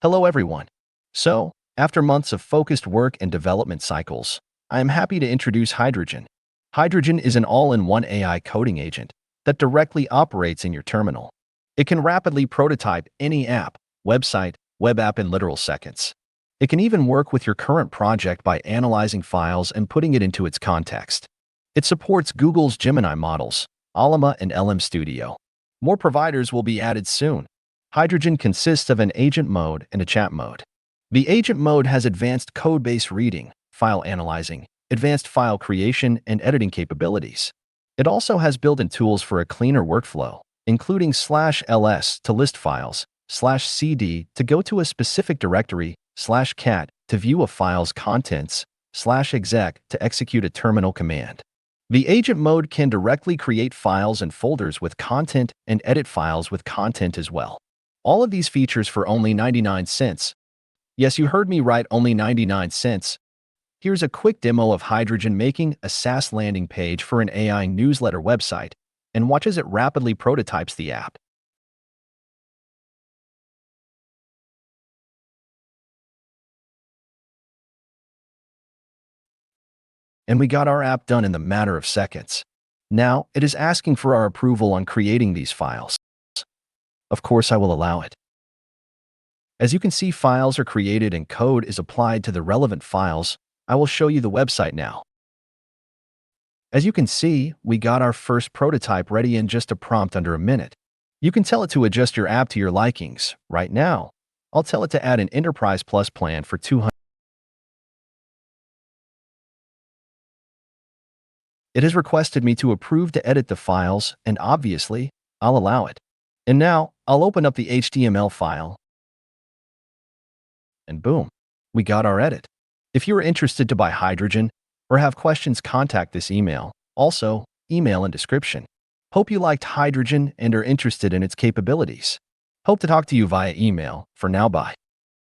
Hello, everyone. So, after months of focused work and development cycles, I am happy to introduce Hydrogen. Hydrogen is an all-in-one AI coding agent that directly operates in your terminal. It can rapidly prototype any app, website, web app in literal seconds. It can even work with your current project by analyzing files and putting it into its context. It supports Google's Gemini models, Ollama and LM Studio. More providers will be added soon. Hydrogen consists of an agent mode and a chat mode. The agent mode has advanced code-based reading, file analyzing, advanced file creation, and editing capabilities. It also has built-in tools for a cleaner workflow, including /ls to list files, /cd to go to a specific directory, /cat to view a file's contents, /exec to execute a terminal command. The agent mode can directly create files and folders with content and edit files with content as well. All of these features for only 99 cents. Yes, you heard me right, only 99 cents. Here's a quick demo of Hydrogen making a SaaS landing page for an AI newsletter website, and watch as it rapidly prototypes the app. And we got our app done in the matter of seconds. Now, it is asking for our approval on creating these files. Of course, I will allow it. As you can see, files are created and code is applied to the relevant files. I will show you the website now. As you can see, we got our first prototype ready in just a prompt under a minute. You can tell it to adjust your app to your likings. Right now, I'll tell it to add an Enterprise Plus plan for 200. It has requested me to approve to edit the files, and obviously, I'll allow it. And now, I'll open up the HTML file. And boom, we got our edit. If you're interested to buy Hydrogen or have questions, contact this email. Also, email in description. Hope you liked Hydrogen and are interested in its capabilities. Hope to talk to you via email. For now, bye.